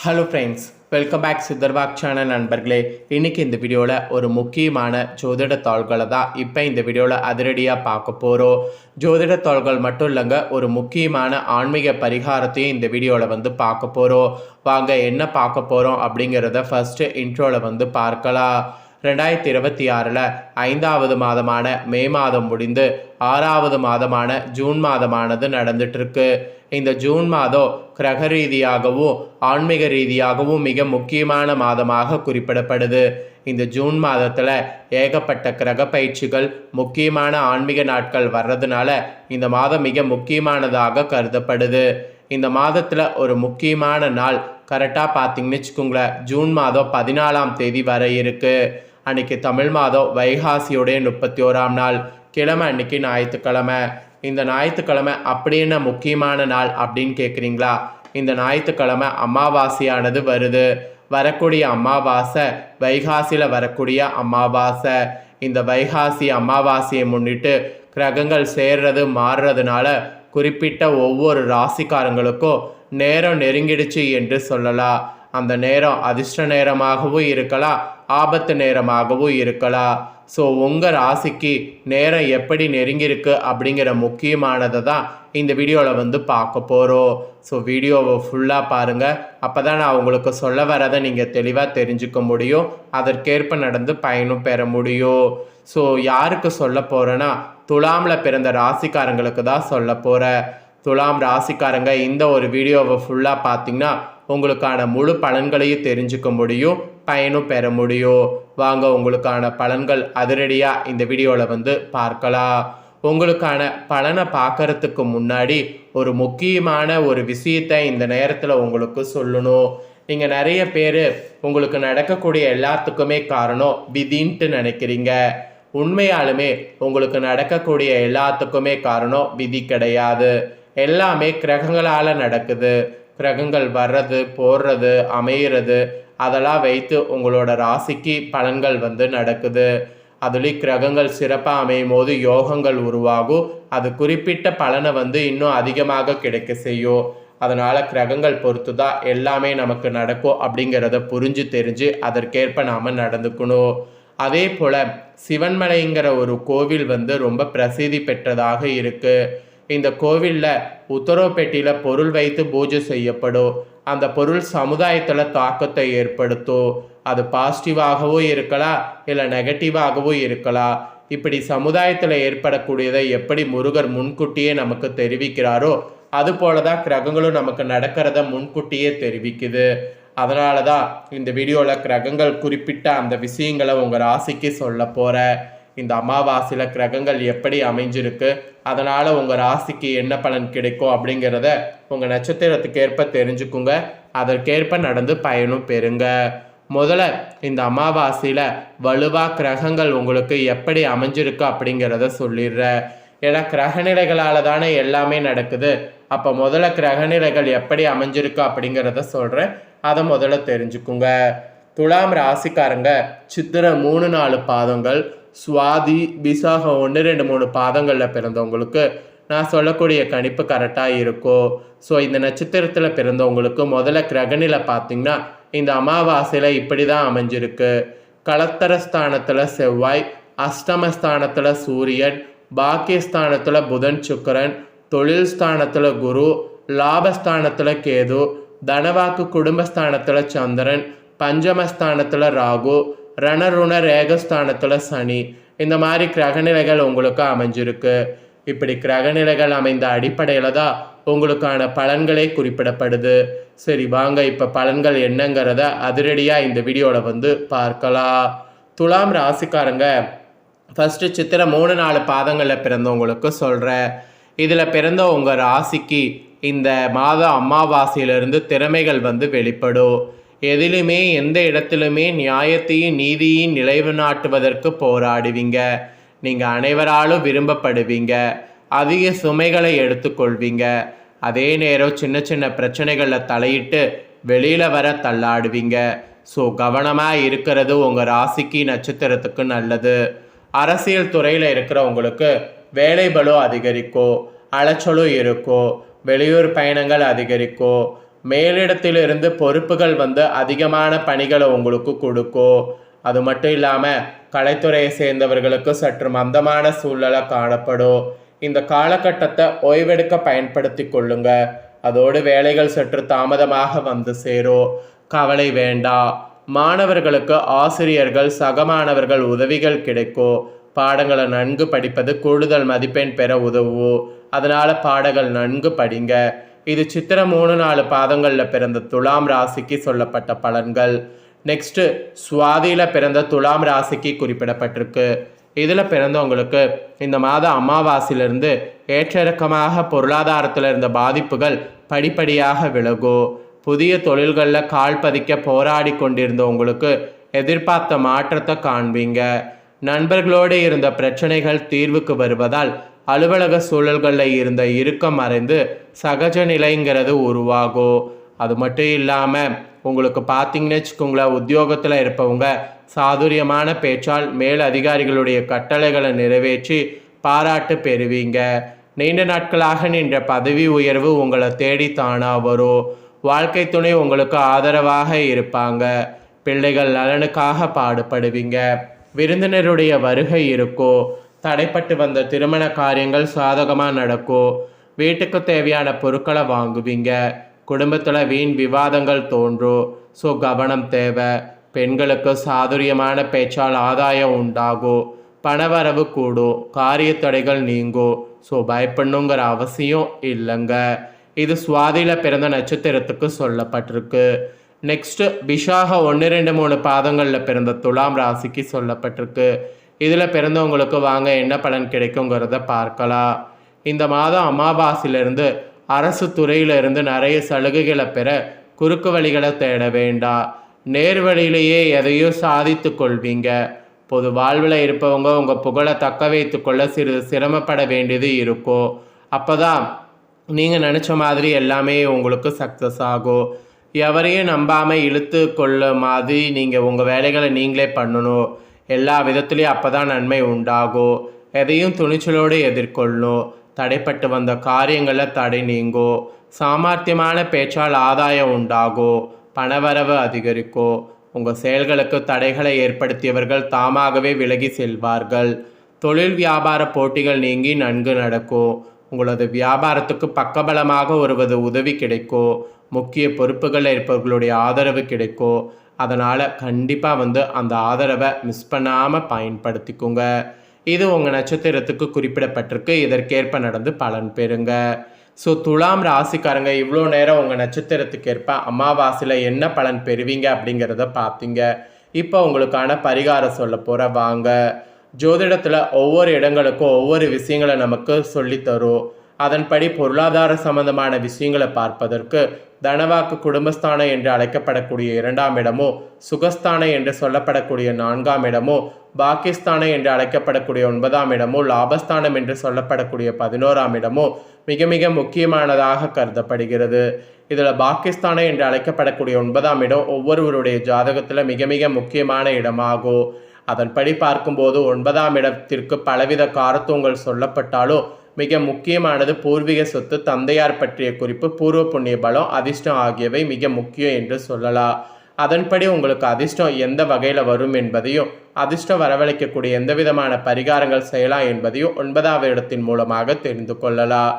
Hello friends, welcome back சித்தர்பாக் channel நண்பர்களே. இன்றைக்கி இந்த வீடியோவில் ஒரு முக்கியமான ஜோதிட தாள்களை தான் இப்போ இந்த வீடியோவில் அதிரடியாக பார்க்க போகிறோம். ஜோதிட தாள்கள் மட்டும் இல்லைங்க, ஒரு முக்கியமான ஆன்மீக பரிகாரத்தையும் இந்த வீடியோவில் பார்க்க போகிறோம். வாங்க என்ன பார்க்க போகிறோம் அப்படிங்கிறத ஃபஸ்ட்டு இன்ட்ரோவில் பார்க்கலாம். 2026 5வது மாதமான மே மாதம் முடிந்து 6வது மாதமான ஜூன் மாதமானது நடந்துட்டுருக்கு. இந்த ஜூன் மாதம் கிரக ரீதியாகவும் ஆன்மீக ரீதியாகவும் மிக முக்கியமான மாதமாக குறிப்பிடப்படுது. இந்த ஜூன் மாதத்தில் ஏகப்பட்ட கிரக பயிற்சிகள், முக்கியமான ஆன்மீக நாட்கள் வர்றதுனால இந்த மாதம் மிக முக்கியமானதாக கருதப்படுது. இந்த மாதத்தில் ஒரு முக்கியமான நாள் கரெக்டாக பார்த்தீங்கன்னு வச்சுக்கோங்களேன், ஜூன் மாதம் 14ஆம் தேதி வர இருக்குது. அன்றைக்கி தமிழ் மாதம் வைகாசியோடைய 31ஆம் நாள், கிழமை அன்றைக்கி ஞாயிற்றுக்கிழமை. இந்த ஞாயிற்றுக்கிழமை அப்படி என்ன முக்கியமான நாள் அப்படின்னு கேட்குறீங்களா? இந்த ஞாயிற்றுக்கிழமை அமாவாசையானது வருது. வரக்கூடிய அமாவாசை வைகாசியில் வரக்கூடிய அமாவாசை. இந்த வைகாசி அமாவாசையை முன்னிட்டு கிரகங்கள் சேர்றது மாறுறதுனால குறிப்பிட்ட ஒவ்வொரு ராசிக்காரங்களுக்கும் நேரம் நெருங்கிடுச்சு என்று சொல்லலாம். அந்த நேரம் அதிர்ஷ்ட நேரமாகவும் இருக்கலாம், ஆபத்து நேரமாகவும் இருக்கலாம். ஸோ உங்கள் ராசிக்கு நேரம் எப்படி நெருங்கியிருக்கு அப்படிங்கிற முக்கியமானதை தான் இந்த வீடியோவில் பார்க்க போகிறோம். ஸோ வீடியோவை ஃபுல்லாக பாருங்கள். அப்போ தான் நான் உங்களுக்கு சொல்ல வரதை நீங்கள் தெளிவாக தெரிஞ்சுக்க முடியும், அதற்கேற்ப நடந்து பயனும் பெற முடியும். ஸோ யாருக்கு சொல்ல போகிறேன்னா, துலாமில் பிறந்த ராசிக்காரங்களுக்கு தான் சொல்ல போகிறேன். துலாம் ராசிக்காரங்க இந்த ஒரு வீடியோவை ஃபுல்லாக பார்த்தீங்கன்னா உங்களுக்கான முழு பலன்களையும் தெரிஞ்சுக்க முடியும், பயனும் பெற முடியும். வாங்க உங்களுக்கான பலன்கள் அதிரடியாக இந்த வீடியோவில் பார்க்கலாம். உங்களுக்கான பலனை பார்க்கறதுக்கு முன்னாடி ஒரு முக்கியமான ஒரு விஷயத்தை இந்த நேரத்தில் உங்களுக்கு சொல்லணும். நீங்கள் நிறைய பேர் உங்களுக்கு நடக்கக்கூடிய எல்லாத்துக்குமே காரணம் விதின்ட்டு நினைக்கிறீங்க. உண்மையாலுமே உங்களுக்கு நடக்கக்கூடிய எல்லாத்துக்குமே காரணம் விதி கிடையாது. எல்லாமே கிரகங்களால் நடக்குது. கிரகங்கள் வர்றது, போடுறது, அமையிறது, அதெல்லாம் வைத்து உங்களோட ராசிக்கு பலன்கள் நடக்குது. அதுலேயும் கிரகங்கள் சிறப்பாக அமையும் போது யோகங்கள் உருவாகும். அது குறிப்பிட்ட பலனை இன்னும் அதிகமாக கிடைக்க செய்யும். அதனால் கிரகங்கள் பொறுத்து தான் எல்லாமே நமக்கு நடக்கும் அப்படிங்கிறத புரிஞ்சு தெரிஞ்சு அதற்கேற்ப நாம் நடந்துக்கணும். அதே போல் சிவன்மலைங்கிற ஒரு கோவில் ரொம்ப பிரசித்தி பெற்றதாக இருக்குது. இந்த கோவிலில் உத்தரவு பெட்டியில் பொருள் வைத்து பூஜை செய்யப்படும். அந்த பொருள் சமுதாயத்தில் தாக்கத்தை ஏற்படுத்தும். அது பாசிட்டிவாகவும் இருக்கலாம், இல்லை நெகட்டிவாகவும் இருக்கலாம். இப்படி சமுதாயத்தில் ஏற்படக்கூடியதை எப்படி முருகர் முன்கூட்டியே நமக்கு தெரிவிக்கிறாரோ அதுபோல தான் கிரகங்களும் நமக்கு நடக்கிறத முன்கூட்டியே தெரிவிக்குது. அதனால தான் இந்த வீடியோவில் கிரகங்கள் குறிப்பிட்ட அந்த விஷயங்களை உங்கள் ராசிக்கு சொல்ல போகிறேன். இந்த அமாவாசையில் கிரகங்கள் எப்படி அமைஞ்சிருக்கு, அதனால் உங்கள் ராசிக்கு என்ன பலன் கிடைக்கும் அப்படிங்கிறத உங்கள் நட்சத்திரத்துக்கு ஏற்ப தெரிஞ்சுக்குங்க, அதற்கேற்ப நடந்து பயனும் பெறுங்க. முதல்ல இந்த அமாவாசையில் வலுவாக கிரகங்கள் உங்களுக்கு எப்படி அமைஞ்சிருக்கு அப்படிங்கிறத சொல்லிடுறேன். ஏன்னா கிரகநிலைகளால் தானே எல்லாமே நடக்குது. அப்போ முதல்ல கிரகநிலைகள் எப்படி அமைஞ்சிருக்கு அப்படிங்கிறத சொல்கிறேன், அதை முதல்ல தெரிஞ்சுக்குங்க. துலாம் ராசிக்காரங்க சித்திரை 3-4 பாதங்கள், சுவாதி விசாகம் 1-2-3 பாதங்களில் பிறந்தவங்களுக்கு நான் சொல்லக்கூடிய கணிப்பு கரெக்டாக இருக்கும். ஸோ இந்த நட்சத்திரத்தில் பிறந்தவங்களுக்கு முதல்ல கிரகநிலை பார்த்திங்கன்னா இந்த அமாவாசையில் இப்படி தான் அமைஞ்சிருக்கு. கலத்தரஸ்தானத்தில் செவ்வாய், அஷ்டமஸ்தானத்தில் சூரியன், பாக்கியஸ்தானத்தில் புதன் சுக்கிரன், தொழில் ஸ்தானத்தில் குரு, லாபஸ்தானத்தில் கேது, தனவாக்கு குடும்பஸ்தானத்தில் சந்திரன், பஞ்சமஸ்தானத்தில் ராகு, ரணருண ரேகஸ்தானத்தில் சனி. இந்த மாதிரி கிரகநிலைகள் உங்களுக்கு அமைஞ்சிருக்கு. இப்படி கிரகநிலைகள் அமைந்த அடிப்படையில் தான் உங்களுக்கான பலன்களே குறிப்பிடப்படுது. சரி வாங்க இப்போ பலன்கள் என்னங்கிறத அதிரடியாக இந்த வீடியோவில் பார்க்கலாம். துலாம் ராசிக்காரங்க ஃபஸ்ட்டு சித்திரை 3-4 பாதங்களில் பிறந்தவங்களுக்கு சொல்கிறேன். இதில் பிறந்த உங்கள் ராசிக்கு இந்த மாதம் அமாவாசையிலிருந்து திறமைகள் வெளிப்படும். எதிலுமே எந்த இடத்திலுமே நியாயத்தையும் நீதியையும் நிலைநாட்டுவதற்கு போராடுவீங்க. நீங்கள் அனைவராலும் விரும்பப்படுவீங்க. அதிக சுமைகளை எடுத்துக்கொள்வீங்க. அதே நேரம் சின்ன சின்ன பிரச்சனைகளில் தலையிட்டு வெளியில் வர தள்ளாடுவீங்க. ஸோ கவனமாக இருக்கிறது உங்கள் ராசிக்கு நட்சத்திரத்துக்கு நல்லது. அரசியல் துறையில் இருக்கிறவங்களுக்கு வேலை பளு அதிகரிக்கும், அலைச்சலும் இருக்கும், வெளியூர் பயணங்கள் அதிகரிக்கும், மேலிடத்திலிருந்து பொறுப்புகள் வந்து அதிகமான பணிகளை உங்களுக்கு கொடுக்கும். அது மட்டும் இல்லாமல் கலைத்துறையை சேர்ந்தவர்களுக்கு சற்று மந்தமான சூழ்நிலை காணப்படும். இந்த காலகட்டத்தை ஓய்வெடுக்க பயன்படுத்தி கொள்ளுங்க. அதோடு வேலைகள் சற்று தாமதமாக வந்து சேரும். கவலை வேண்டாம். மாணவர்களுக்கு ஆசிரியர்கள் சக மாணவர்கள் உதவிகள் கிடைக்கும். பாடங்களை நன்கு படிப்பது கூடுதல் மதிப்பெண் பெற உதவும். அதனால் பாடங்கள் நன்கு படிங்க. இது சித்திரை 3-4 பாதங்களில் பிறந்த துலாம் ராசிக்கு சொல்லப்பட்ட பலன்கள். நெக்ஸ்ட்டு சுவாதியில் பிறந்த துலாம் ராசிக்கு குறிப்பிடப்பட்டிருக்கு. இதில் பிறந்தவங்களுக்கு இந்த மாத அமாவாசையிலிருந்து ஏற்றிறக்கமாக பொருளாதாரத்தில் இருந்த பாதிப்புகள் படிப்படியாக விலகும். புதிய தொழில்களில் கால் பதிக்க போராடி கொண்டிருந்த உங்களுக்கு எதிர்பார்த்த மாற்றத்தை காண்பீங்க. நண்பர்களோடு இருந்த பிரச்சனைகள் தீர்வுக்கு வருவதால் அலுவலக சூழல்களில் இருந்த இறுக்கம் மறைந்து சகஜ நிலைங்கிறது உருவாகும். அது மட்டும் இல்லாமல் உங்களுக்கு பார்த்தீங்கன்னு வச்சுக்கோங்களேன், உத்தியோகத்தில் இருப்பவங்க சாதுரியமான பேச்சால் மேல் அதிகாரிகளுடைய கட்டளைகளை நிறைவேற்றி பாராட்டு பெறுவீங்க. நீண்ட நாட்களாக நின்ற பதவி உயர்வு உங்களை தேடி தானா வரும். வாழ்க்கை துணை உங்களுக்கு ஆதரவாக இருப்பாங்க. பிள்ளைகள் நலனுக்காக பாடுபடுவீங்க. விருந்தினருடைய வருகை இருக்கும். தடைப்பட்டு வந்த திருமண காரியங்கள் சாதகமாக நடக்கும். வீட்டுக்கு தேவையான பொருட்களை வாங்குவீங்க. குடும்பத்தில் வீண் விவாதங்கள் தோன்றும். ஸோ கவனம் தேவை. பெண்களுக்கு சாதுரியமான பேச்சால் ஆதாயம் உண்டாகும். பணவரவு கூடும். காரிய தடைகள் நீங்கும். ஸோ பயப்படணுங்கிற அவசியம் இல்லைங்க. இது சுவாதியில் பிறந்த நட்சத்திரத்துக்கு சொல்லப்பட்டிருக்கு. நெக்ஸ்ட்டு விஷாக 1, 2, 3 பாதங்களில் பிறந்த துலாம் ராசிக்கு சொல்லப்பட்டிருக்கு. இதில் பிறந்தவங்களுக்கு வாங்க என்ன பலன் கிடைக்குங்கிறத பார்க்கலாம். இந்த மாதம் அமாவாசையிலிருந்து அரசு துறையிலிருந்து நிறைய சலுகைகளை பெற குறுக்கு வழிகளை தேட வேண்டாம். நேர் வழியிலேயே எதையோ சாதித்து கொள்வீங்க. பொது வாழ்வில் இருப்பவங்க உங்கள் புகழை தக்க வைத்து கொள்ள சிறிது சிரமப்பட வேண்டியது இருக்கும். அப்போ தான் நீங்கள் நினச்ச மாதிரி எல்லாமே உங்களுக்கு சக்ஸஸ் ஆகும். எவரையும் நம்பாமல் இழுத்து கொள்ள மாதிரி நீங்கள் உங்கள் வேலைகளை நீங்களே பண்ணணும். எல்லா விதத்துலேயும் அப்போ தான் நன்மை உண்டாகும். எதையும் துணிச்சலோடு எதிர்கொள்ளணும். தடைப்பட்டு வந்த காரியங்களில் தடை நீங்கும். சாமர்த்தியமான பேச்சால் ஆதாயம் உண்டாகும். பணவரவு அதிகரிக்கும். உங்கள் செயல்களுக்கு தடைகளை ஏற்படுத்தியவர்கள் தாமாகவே விலகி செல்வார்கள். தொழில் வியாபார போட்டிகள் நீங்கி நன்கு நடக்கும். உங்களது வியாபாரத்துக்கு பக்கபலமாக ஒருவது உதவி கிடைக்கும். முக்கிய பொறுப்புகளில் இருப்பவர்களுடைய ஆதரவு கிடைக்கும். அதனால் கண்டிப்பாக அந்த ஆதரவை மிஸ் பண்ணாமல் பயன்படுத்திக்கோங்க. இது உங்கள் நட்சத்திரத்துக்கு குறிப்பிடப்பட்டிருக்கு. இதற்கேற்ப நடந்து பலன் பெறுங்க. ஸோ துலாம் ராசிக்காரங்க இவ்வளோ நேரம் உங்கள் நட்சத்திரத்துக்கு ஏற்ப அமாவாசையில் என்ன பலன் பெறுவீங்க அப்படிங்கிறத பார்த்தீங்க. இப்போ உங்களுக்கான பரிகாரம் சொல்ல போகிற வாங்க. ஜோதிடத்தில் ஒவ்வொரு இடங்களுக்கும் ஒவ்வொரு விஷயங்களை நமக்கு சொல்லித்தரும். அதன்படி பொருளாதார சம்பந்தமான விஷயங்களை பார்ப்பதற்கு தனவாக்கு குடும்பஸ்தானம் என்று அழைக்கப்படக்கூடிய 2ஆம் இடமும், சுகஸ்தானம் என்று சொல்லப்படக்கூடிய 4ஆம் இடமும், பாக்கியஸ்தானம் என்று அழைக்கப்படக்கூடிய 9ஆம் இடமும், லாபஸ்தானம் என்று சொல்லப்படக்கூடிய 11ஆம் இடமும் மிக மிக முக்கியமானதாக கருதப்படுகிறது. இதில் பாக்கியஸ்தானம் என்று அழைக்கப்படக்கூடிய 9ஆம் இடம் ஒவ்வொருவருடைய ஜாதகத்தில் மிக மிக முக்கியமான இடமாகும். அதன்படி பார்க்கும்போது 9ஆம் இடத்திற்கு பலவித காரத்துவங்கள் சொல்லப்பட்டாலும் மிக முக்கியமானது பூர்வீக சொத்து, தந்தையார் பற்றிய குறிப்பு, பூர்வ புண்ணிய பலம், அதிர்ஷ்டம் ஆகியவை மிக முக்கியம் என்று சொல்லலாம். அதன்படி உங்களுக்கு அதிர்ஷ்டம் எந்த வகையில் வரும் என்பதையும், அதிர்ஷ்டம் வரவழைக்கக்கூடிய எந்த விதமான பரிகாரங்கள் செய்யலாம் என்பதையும் 9ஆவது இடத்தின் மூலமாக தெரிந்து கொள்ளலாம்.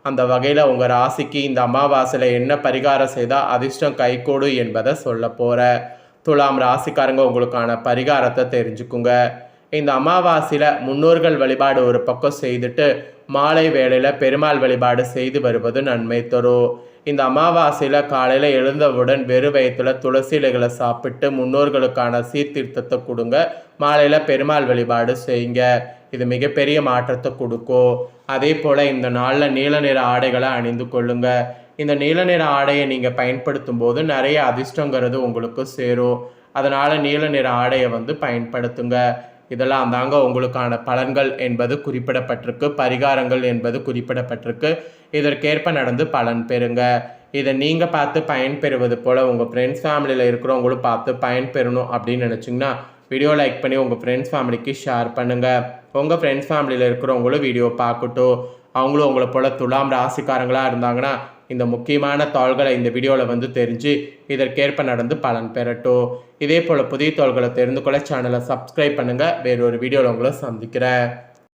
அந்த வகையில் உங்கள் ராசிக்கு இந்த அமாவாசையில் என்ன பரிகாரம் செய்தால் அதிர்ஷ்டம் கைகூடும் என்பதை சொல்ல போகிறேன். துலாம் ராசிக்காரங்க உங்களுக்கான பரிகாரத்தை தெரிஞ்சுக்குங்க. இந்த அமாவாசையில் முன்னோர்கள் வழிபாடு ஒரு பக்கம் செய்துட்டு மாலை வேளையில் பெருமாள் வழிபாடு செய்து வருவது நன்மை தரும். இந்த அமாவாசையில் காலையில் எழுந்தவுடன் வெறும் வயிற்றில் துளசி இலைகளை சாப்பிட்டு முன்னோர்களுக்கான சீர்திருத்தத்தை கொடுங்க. மாலையில் பெருமாள் வழிபாடு செய்யுங்க. இது மிகப்பெரிய மாற்றத்தை கொடுக்கும். அதே போல் இந்த நாளில் நீல நிற ஆடைகளை அணிந்து கொள்ளுங்க. இந்த நீல நிற ஆடையை நீங்கள் பயன்படுத்தும் போது நிறைய அதிர்ஷ்டங்கிறது உங்களுக்கு சேரும். அதனால் நீல நிற ஆடையை பயன்படுத்துங்க. இதெல்லாம் தாங்க உங்களுக்கான பலன்கள் என்பது குறிப்பிடப்பட்டிருக்கு. பரிகாரங்கள் என்பது குறிப்பிடப்பட்டிருக்கு. இதற்கேற்ப நடந்து பலன் பெறுங்க. இதை நீங்கள் பார்த்து பயன்பெறுவது போல் உங்கள் ஃப்ரெண்ட்ஸ் ஃபேமிலியில் இருக்கிறவங்களும் பார்த்து பயன்பெறணும் அப்படின்னு நினச்சிங்கன்னா வீடியோ லைக் பண்ணி உங்கள் ஃப்ரெண்ட்ஸ் ஃபேமிலிக்கு ஷேர் பண்ணுங்கள். உங்கள் ஃப்ரெண்ட்ஸ் ஃபேமிலியில் இருக்கிறவங்களும் வீடியோ பார்க்கட்டும். அவங்களும் உங்களை போல் துலாம் ராசிக்காரங்களாக இருந்தாங்கன்னா இந்த முக்கியமான தாள்களை இந்த வீடியோவில் வந்து தெரிஞ்சு இதற்கேற்ப நடந்து பலன் பெறட்டும். இதே போல் புதிய தாள்களை தெரிந்து கொள்ள சேனலை சப்ஸ்கிரைப் பண்ணுங்கள். வேறொரு வீடியோவில் உங்களை சந்திக்கிறேன்.